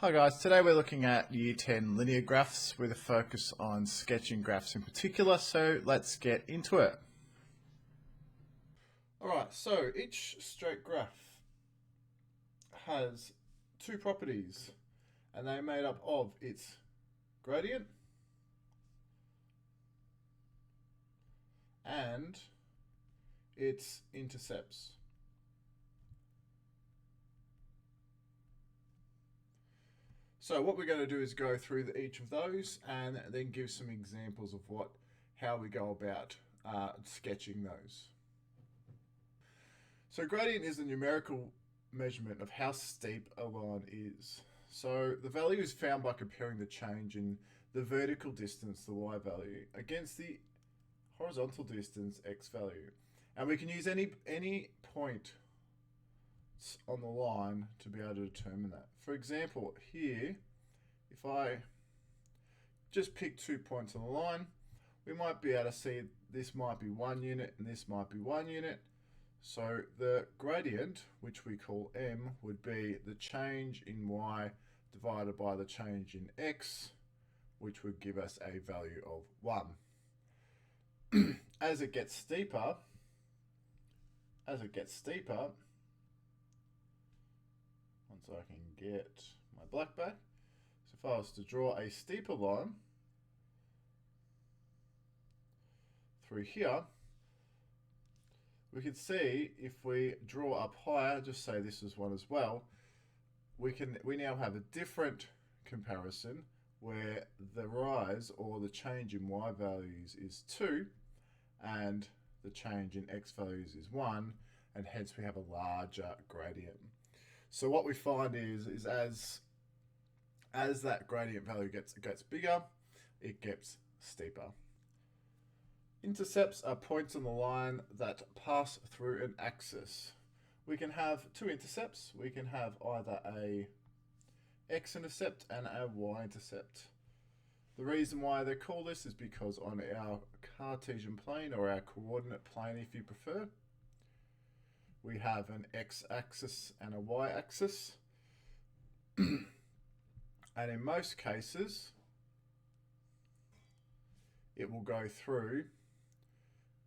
Hi guys, today we're looking at Year 10 linear graphs with a focus on sketching graphs in particular, so let's get into it. Alright, so each straight graph has two properties and they're made up of its gradient and its intercepts. So what we're going to do is go through each of those and then give some examples of how we go about sketching those. So gradient is the numerical measurement of how steep a line is. So the value is found by comparing the change in the vertical distance, the y value, against the horizontal distance, x value. And we can use any point on the line to be able to determine that. For example, here, if I just pick 2 points on the line, we might be able to see this might be 1 unit and this might be 1 unit. So the gradient, which we call m, would be the change in y divided by the change in x, which would give us a value of 1. As it gets steeper, once I can get my black back. So if I was to draw a steeper line through here, we can see if we draw up higher, just say this is 1 as well, we now have a different comparison where the rise or the change in y values is 2 and the change in x values is 1, and hence we have a larger gradient. So what we find is as that gradient value gets bigger, it gets steeper. Intercepts are points on the line that pass through an axis. We can have two intercepts. We can have either a x-intercept and a y-intercept. The reason why they call this is because on our Cartesian plane, or our coordinate plane if you prefer, we have an x-axis and a y-axis. And in most cases, it will go through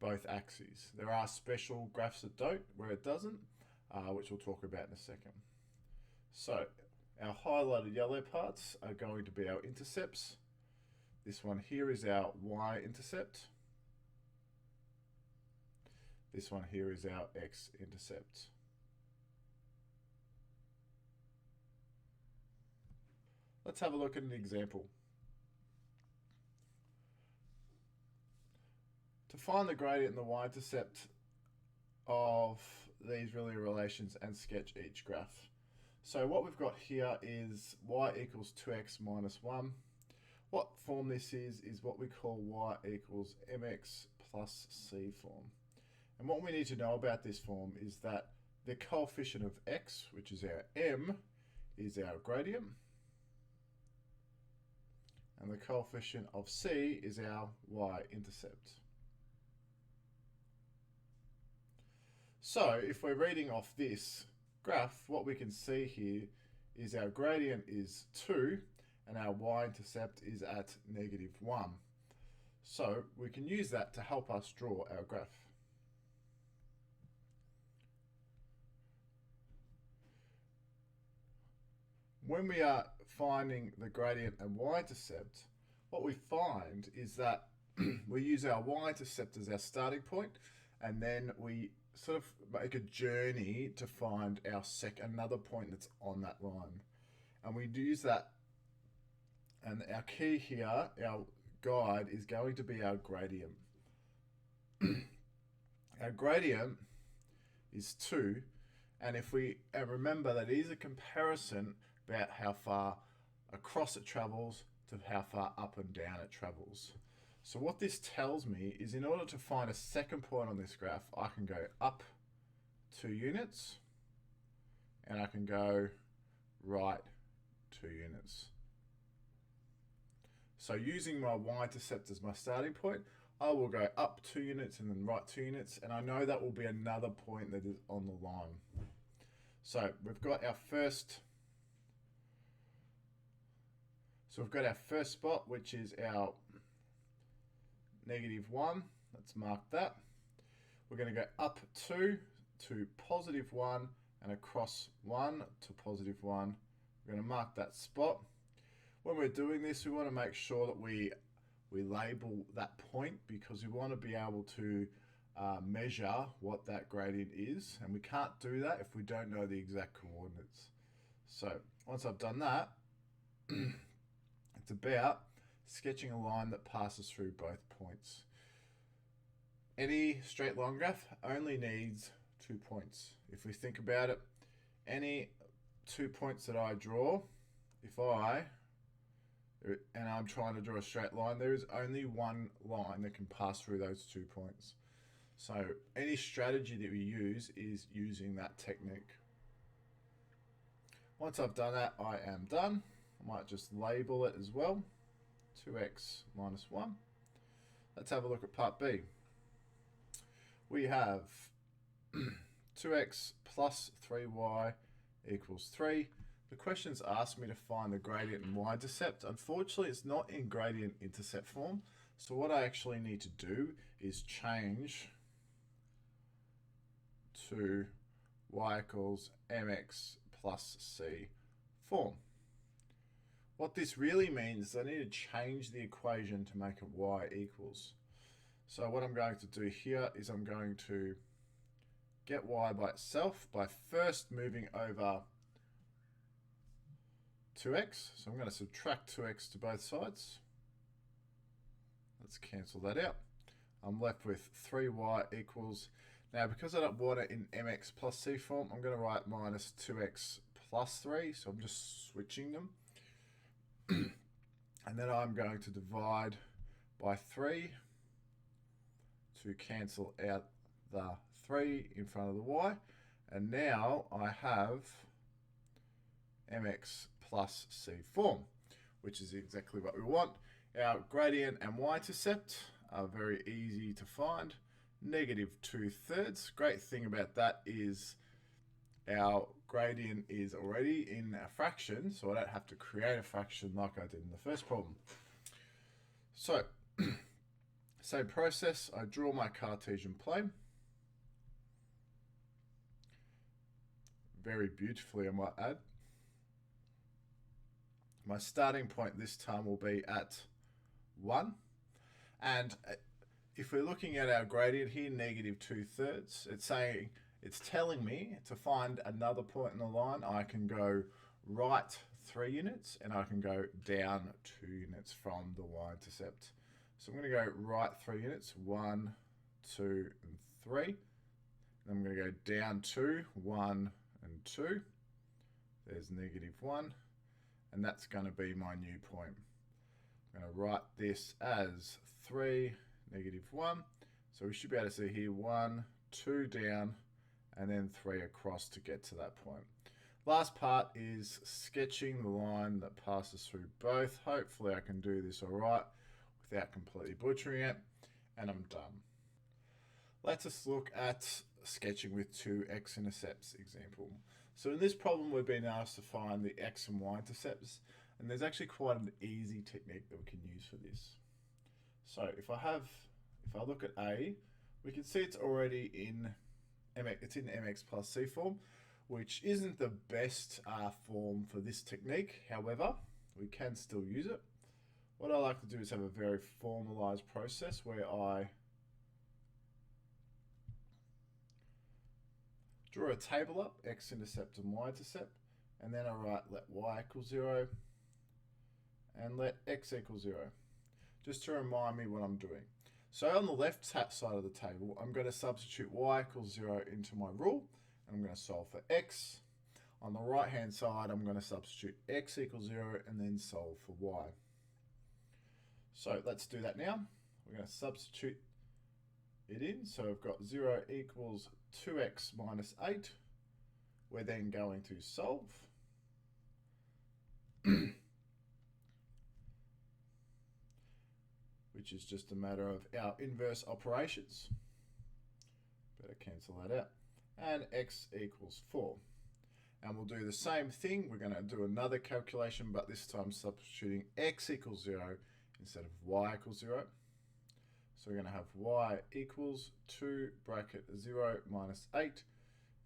both axes. There are special graphs that don't, where it doesn't, which we'll talk about in a second. So our highlighted yellow parts are going to be our intercepts. This one here is our y-intercept. This one here is our x-intercept. Let's have a look at an example. To find the gradient and the y-intercept of these linear relations and sketch each graph. So what we've got here is y equals 2x minus 1. What form this is what we call y equals mx plus c form. And what we need to know about this form is that the coefficient of x, which is our m, is our gradient. And the coefficient of c is our y-intercept. So if we're reading off this graph, what we can see here is our gradient is 2 and our y-intercept is at -1. So we can use that to help us draw our graph. When we are finding the gradient and y-intercept, what we find is that we use our y-intercept as our starting point, and then we sort of make a journey to find our another point that's on that line. And we use that, and our key here, our guide, is going to be our gradient. Our gradient is 2, and if we remember that it is a comparison about how far across it travels to how far up and down it travels. So what this tells me is in order to find a second point on this graph, I can go up 2 units and I can go right 2 units. So using my y-intercept as my starting point, I will go up 2 units and then right 2 units, and I know that will be another point that is on the line. So we've got our first So we've got our first spot, which is our -1. Let's mark that. We're going to go up 2 to +1 and across 1 to +1. We're going to mark that spot. When we're doing this, we want to make sure that we label that point, because we want to be able to measure what that gradient is, and we can't do that if we don't know the exact coordinates. So once I've done that, it's about sketching a line that passes through both points. Any straight line graph only needs 2 points. If we think about it, any 2 points that I draw, and I'm trying to draw a straight line, there is only one line that can pass through those 2 points. So any strategy that we use is using that technique. Once I've done that, I am done. I might just label it as well, 2x minus 1. Let's have a look at part B. We have 2x plus 3y equals 3. The question's asked me to find the gradient and y-intercept. Unfortunately, it's not in gradient intercept form. So what I actually need to do is change to y equals mx plus c form. What this really means is I need to change the equation to make it y equals. So what I'm going to do here is I'm going to get y by itself by first moving over 2x. So I'm going to subtract 2x to both sides. Let's cancel that out. I'm left with 3y equals, now because I don't want it in mx plus c form, I'm going to write minus 2x plus 3. So I'm just switching them. And then I'm going to divide by 3 to cancel out the 3 in front of the y. And now I have mx plus c form, which is exactly what we want. Our gradient and y-intercept are very easy to find. -2/3. Great thing about that is our gradient is already in a fraction, so I don't have to create a fraction like I did in the first problem. So, same process, I draw my Cartesian plane. Very beautifully, I might add. My starting point this time will be at 1. And if we're looking at our gradient here, -2/3, it's telling me to find another point in the line. I can go right 3 units and I can go down 2 units from the y-intercept. So I'm going to go right 3 units, 1, 2, and 3. Then I'm going to go down 2, 1, and 2. There's -1. And that's going to be my new point. I'm going to write this as 3, -1. So we should be able to see here 1, 2 down, and then 3 across to get to that point. Last part is sketching the line that passes through both. Hopefully I can do this all right without completely butchering it, and I'm done. Let us look at sketching with 2 x-intercepts example. So in this problem, we've been asked to find the x and y intercepts, and there's actually quite an easy technique that we can use for this. So if I look at A, we can see it's already in mx plus c form, which isn't the best form for this technique. However, we can still use it. What I like to do is have a very formalized process where I draw a table up, x-intercept and y-intercept, and then I write let y equal 0 and let x equal 0, just to remind me what I'm doing. So on the left side of the table, I'm going to substitute y equals 0 into my rule, and I'm going to solve for x. On the right hand side, I'm going to substitute x equals 0 and then solve for y. So let's do that now. We're going to substitute it in. So I've got 0 equals 2x minus 8. We're then going to solve. Which is just a matter of our inverse operations. Better cancel that out. And x equals 4. And we'll do the same thing. We're going to do another calculation, but this time substituting x equals 0 instead of y equals 0. So we're going to have y equals 2 bracket 0 minus 8.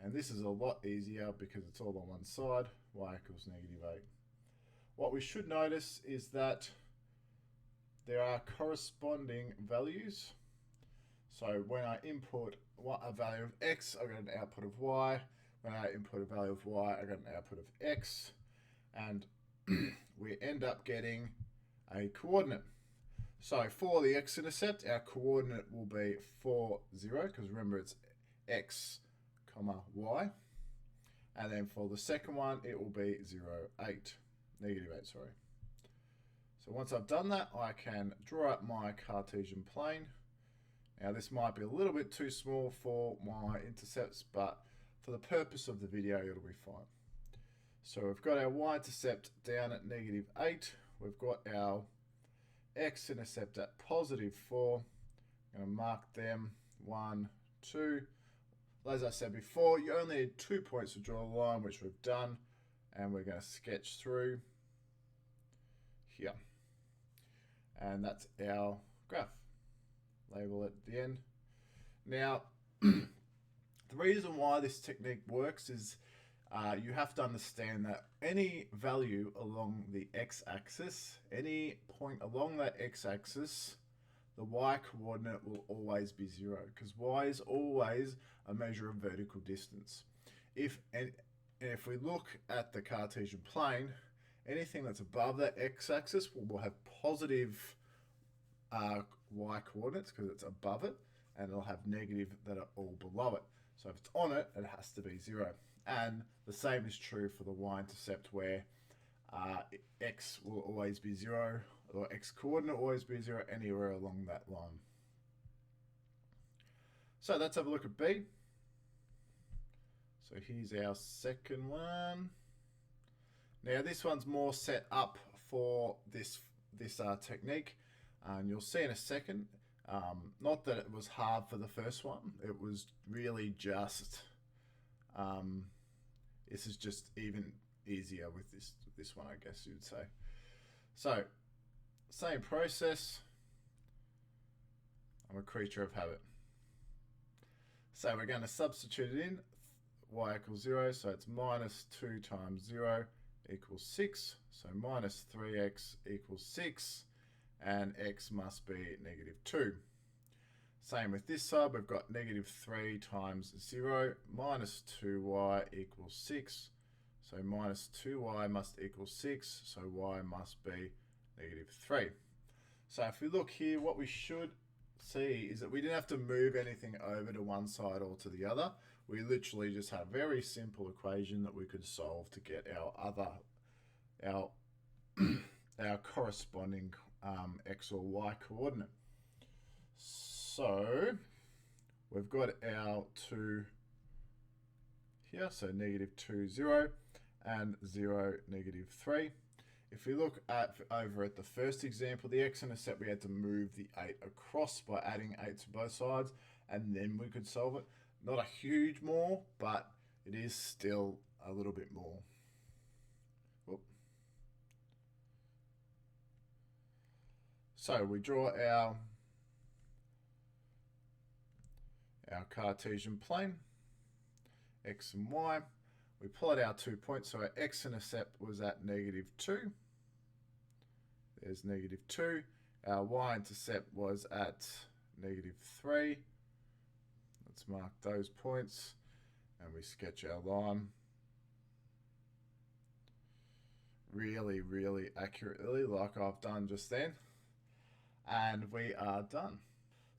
And this is a lot easier because it's all on one side. Y equals negative 8. What we should notice is that there are corresponding values. So when I input a value of x, I get an output of y. When I input a value of y, I get an output of x. And we end up getting a coordinate. So for the x-intercept, our coordinate will be 4, 0, because remember it's x, comma, y. And then for the second one, it will be 0, 8, negative 8, sorry. So once I've done that, I can draw up my Cartesian plane. Now this might be a little bit too small for my intercepts, but for the purpose of the video, it'll be fine. So we've got our y-intercept down at negative 8. We've got our x-intercept at positive 4. I'm going to mark them 1, 2. As I said before, you only need 2 points to draw a line, which we've done. And we're going to sketch through here. And that's our graph. Label it at the end. Now, the reason why this technique works is you have to understand that any value along the x-axis, any point along that x-axis, the y-coordinate will always be 0, because y is always a measure of vertical distance. If we look at the Cartesian plane, anything that's above that x-axis will have positive y-coordinates because it's above it, and it'll have negative that are all below it. So if it's on it, it has to be 0. And the same is true for the y-intercept, where x will always be 0, or x-coordinate will always be 0 anywhere along that line. So let's have a look at B. So here's our second one. Now this one's more set up for this technique, and you'll see in a second. Not that it was hard for the first one. It was really just, this is just even easier with this one, I guess you'd say. So, same process. I'm a creature of habit. So we're going to substitute it in. Y equals 0, so it's minus 2 times 0 equals 6. So minus 3x equals 6. And x must be negative 2. Same with this side, we've got negative 3 times 0 minus 2y equals 6. So minus 2y must equal 6, so y must be negative 3. So if we look here, what we should see is that we didn't have to move anything over to one side or to the other. We literally just had a very simple equation that we could solve to get our corresponding x or y coordinate. So we've got our 2 here, so negative 2, 0, and 0, negative 3. If we look over at the first example, the x-intercept, we had to move the 8 across by adding 8 to both sides, and then we could solve it. Not a huge more, but it is still a little bit more. Whoop. So we draw our Cartesian plane, x and y. We plot our 2 points, so our x-intercept was at negative 2. There's negative 2. Our y-intercept was at negative 3. Let's mark those points, and we sketch our line really, really accurately, like I've done just then. And we are done.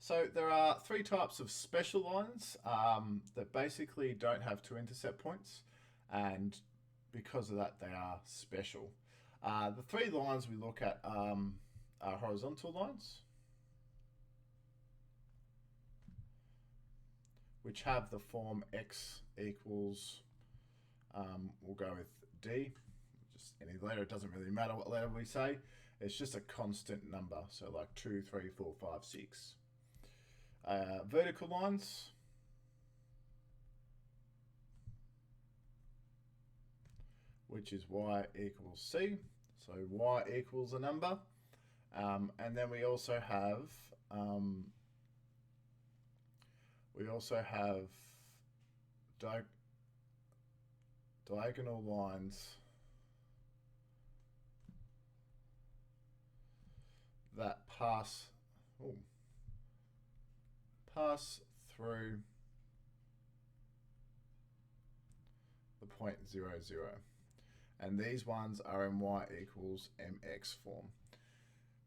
So there are 3 types of special lines that basically don't have 2 intercept points, and because of that, they are special. The 3 lines we look at are horizontal lines, which have the form x equals, we'll go with d, just any letter, it doesn't really matter what letter we say, it's just a constant number, so like 2, 3, 4, 5, 6. Vertical lines, which is y equals c. So y equals a number. And then we also have diagonal lines that pass through the point 0, 0. And these ones are in y equals mx form.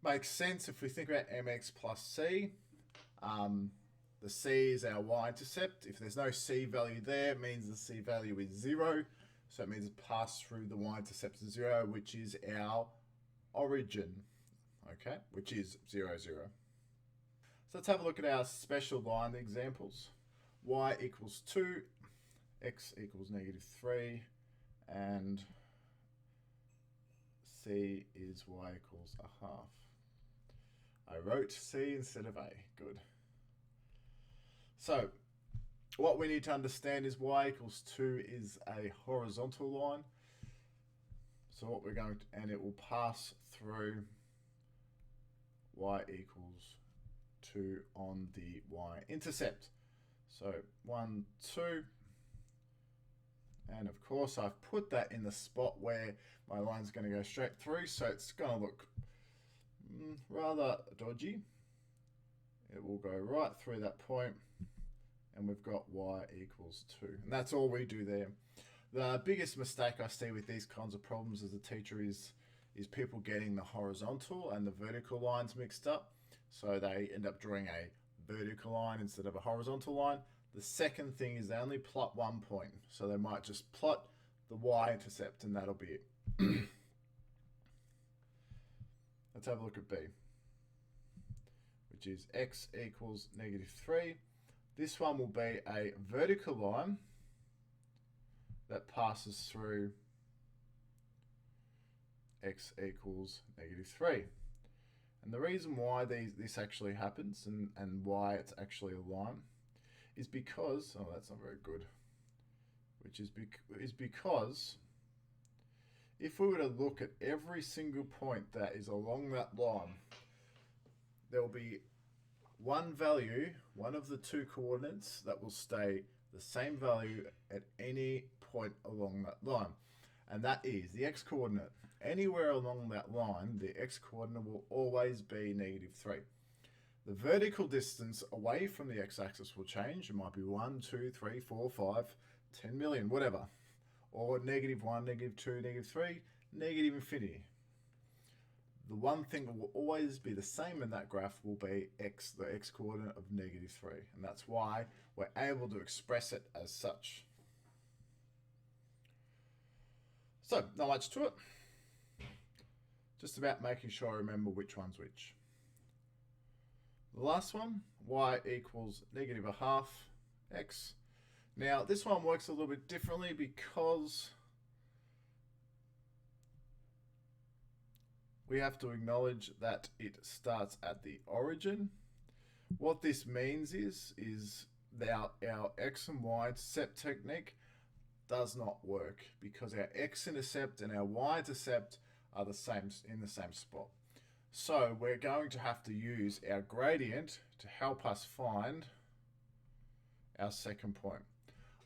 Makes sense if we think about mx plus c. The c is our y-intercept. If there's no c value there, it means the c value is 0. So it means it passed through the y-intercept to 0, which is our origin, okay, which is 0, 0. So let's have a look at our special line examples. Y equals 2, x equals -3, and c is y equals a half. I wrote C instead of A. Good. So what we need to understand is y equals 2 is a horizontal line. So what we're going to, and it will pass through y equals 2 on the y-intercept. So 1, 2. And of course I've put that in the spot where my line's going to go straight through, so it's going to look rather dodgy. It will go right through that point, and we've got y equals 2. And that's all we do there. The biggest mistake I see with these kinds of problems as a teacher is people getting the horizontal and the vertical lines mixed up. So they end up drawing a vertical line instead of a horizontal line. The second thing is they only plot one point. So they might just plot the y-intercept and that'll be it. Let's have a look at B, which is x equals -3. This one will be a vertical line that passes through x equals -3. And the reason why this actually happens and why it's actually a line is because, oh, that's not very good, which is because if we were to look at every single point that is along that line, there will be one value, one of the two coordinates that will stay the same value at any point along that line. And that is the x-coordinate. Anywhere along that line, the x-coordinate will always be -3. The vertical distance away from the x-axis will change. It might be 1, 2, 3, 4, 5, 10 million, whatever. Or -1, -2, -3, -infinity. The one thing that will always be the same in that graph will be x, the x-coordinate of -3. And that's why we're able to express it as such. So, not much to it. Just about making sure I remember which one's which. The last one, y equals -1/2 x. Now, this one works a little bit differently because we have to acknowledge that it starts at the origin. What this means is that our x and y intercept technique does not work because our x-intercept and our y-intercept are the same in the same spot. So we're going to have to use our gradient to help us find our second point.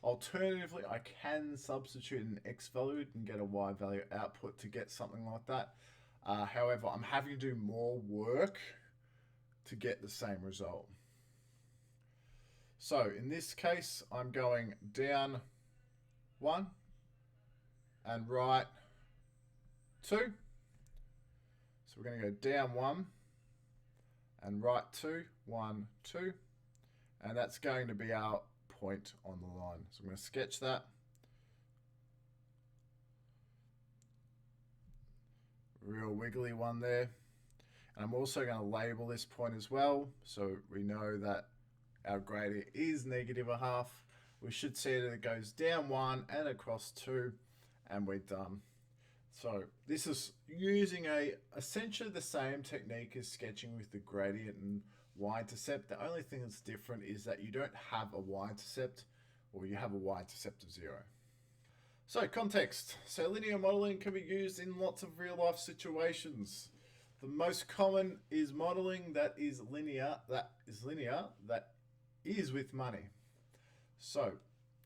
Alternatively, I can substitute an x value and get a y value output to get something like that. However, I'm having to do more work to get the same result. So in this case, I'm going down 1 and right 2. So we're going to go down 1 and right 2, 1, 2. And that's going to be our point on the line. So I'm going to sketch that. Real wiggly one there. And I'm also going to label this point as well, so we know that our gradient is -1/2. We should see that it goes down 1 and across 2, and we're done. So this is using essentially the same technique as sketching with the gradient and y-intercept. The only thing that's different is that you don't have a y-intercept, or you have a y-intercept of 0. So context. So linear modeling can be used in lots of real life situations. The most common is modeling that is linear, that is with money. So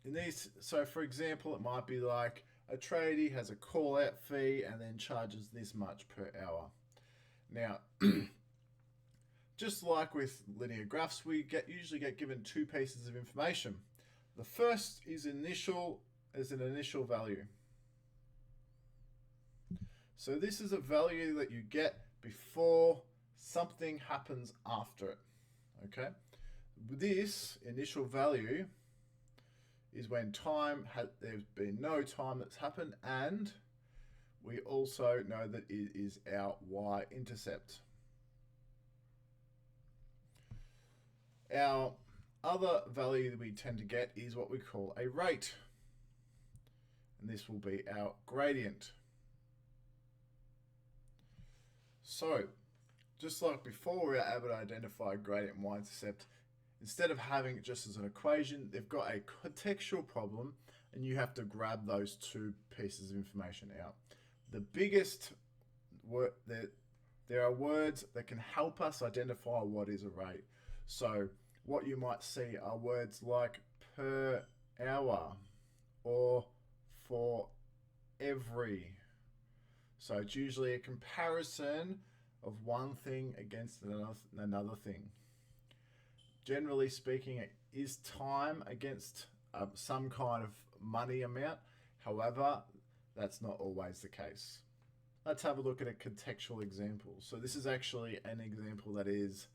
for example, it might be like a tradie has a call out fee and then charges this much per hour. Now, just like with linear graphs, we usually get given two pieces of information. The first is an initial value. So this is a value that you get before something happens after it. Okay? This initial value is when there's been no time that's happened, and we also know that it is our y-intercept. Our other value that we tend to get is what we call a rate, and this will be our gradient. So, just like before, we are able to identify gradient and y-intercept. Instead of having it just as an equation, they've got a contextual problem, and you have to grab those two pieces of information out. The biggest word there are words that can help us identify what is a rate. So what you might see are words like per hour or for every. So it's usually a comparison of one thing against another thing. Generally speaking, it is time against some kind of money amount. However, that's not always the case. Let's have a look at a contextual example. So this is actually an example that is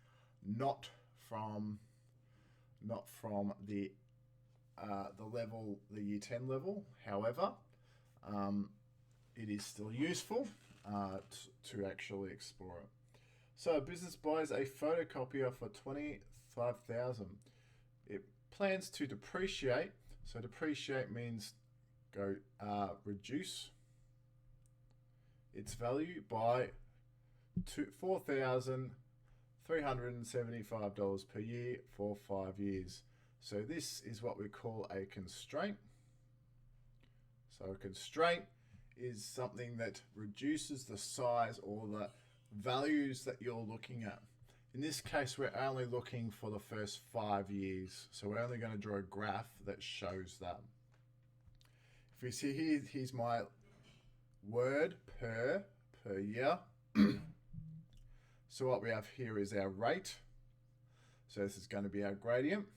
not from the level, the Year 10 level. However, it is still useful to actually explore it. So a business buys a photocopier for $25,000. It plans to depreciate. So depreciate means reduce its value by $4,375 per year for 5 years. So this is what we call a constraint. So a constraint is something that reduces the size or the values that you're looking at. In this case, we're only looking for the first 5 years. So we're only going to draw a graph that shows that. If you see here, here's my word per year. So what we have here is our rate. So this is going to be our gradient.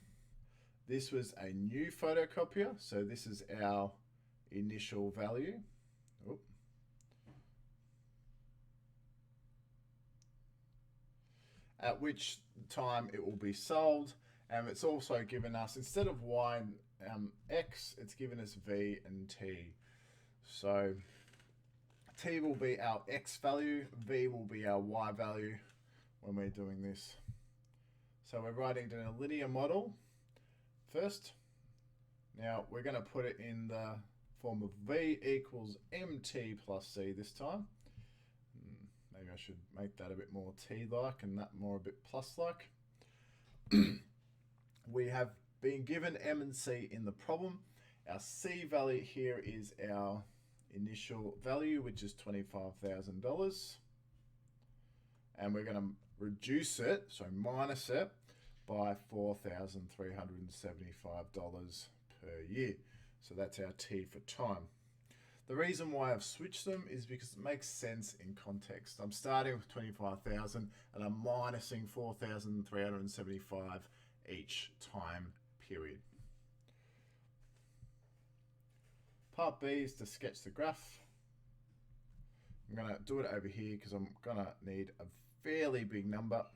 This was a new photocopier. So this is our initial value. At which time it will be sold. And it's also given us, instead of y and x, it's given us v and t. So t will be our x value, v will be our y value when we're doing this. So we're writing down a linear model first. Now we're going to put it in the form of v equals mt plus c this time. Maybe I should make that a bit more t-like and that more a bit plus-like. We have been given m and c in the problem. Our c value here is our initial value, which is $25,000. And we're going to reduce it, so minus it, by $4,375 per year. So that's our t for time. The reason why I've switched them is because it makes sense in context. I'm starting with 25,000 and I'm minusing 4,375 each time period. Part B is to sketch the graph. I'm going to do it over here because I'm going to need a fairly big number.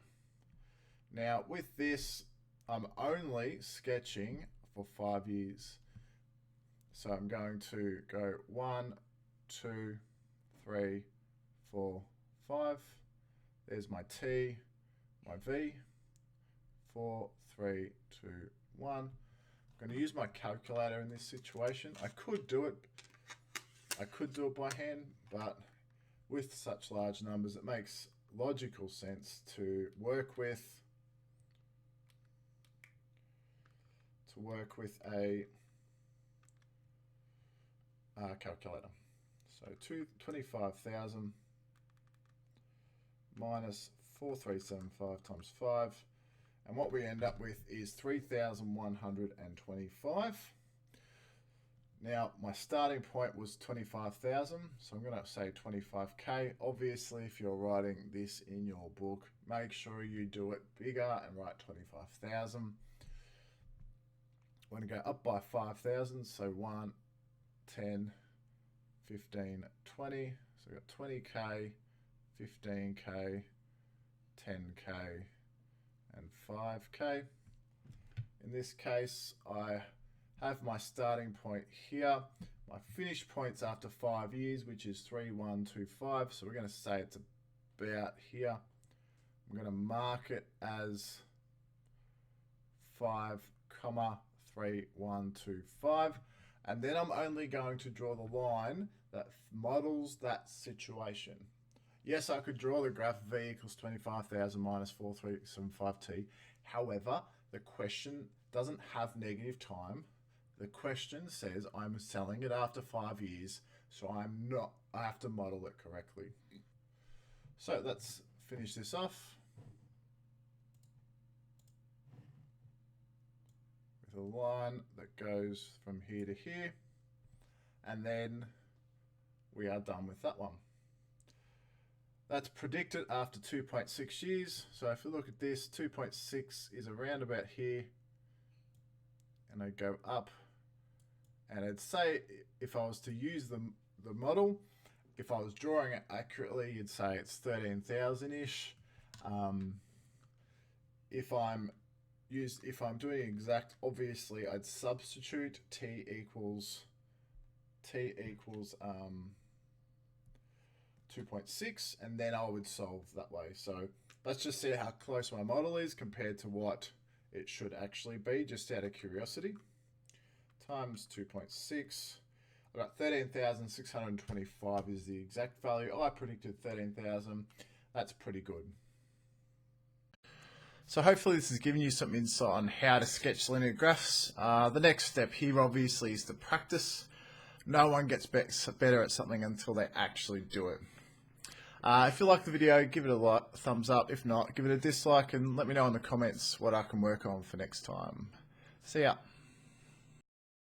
Now with this, I'm only sketching for 5 years. So I'm going to go 1, 2, 3, 4, 5. There's my T, my V. 4, 3, 2, 1. I'm going to use my calculator in this situation. I could do it by hand, but with such large numbers, it makes logical sense to work with a calculator. So 25,000 minus 4375 times 5. And what we end up with is 3,125. Now, my starting point was 25,000, so I'm going to say 25k. Obviously, if you're writing this in your book, make sure you do it bigger and write 25,000. We're going to go up by 5,000, so 1, 10, 15, 20. So we've got 20k, 15k, 10k, and 5k. In this case, I have my starting point here. My finish point's after 5 years, which is 3125. So we're going to say it's about here. I'm going to mark it as 5,3125. And then I'm only going to draw the line that models that situation. Yes, I could draw the graph v equals 25,000 minus 4375t. However, the question doesn't have negative time. The question says I'm selling it after 5 years, so I have to model it correctly. So let's finish this off with a line that goes from here to here, and then we are done with that one. That's predicted after 2.6 years. So if you look at this, 2.6 is around about here, and I go up. And I'd say if I was to use the model, if I was drawing it accurately, you'd say it's 13,000-ish. If I'm doing exact, obviously I'd substitute t equals 2.6, and then I would solve that way. So let's just see how close my model is compared to what it should actually be, just out of curiosity. Times 2.6. I've got 13,625 is the exact value. I predicted 13,000. That's pretty good. So hopefully this has given you some insight on how to sketch linear graphs. The next step here obviously is to practice. No one gets better at something until they actually do it. If you like the video, give it a thumbs up. If not, give it a dislike, and let me know in the comments what I can work on for next time. See ya.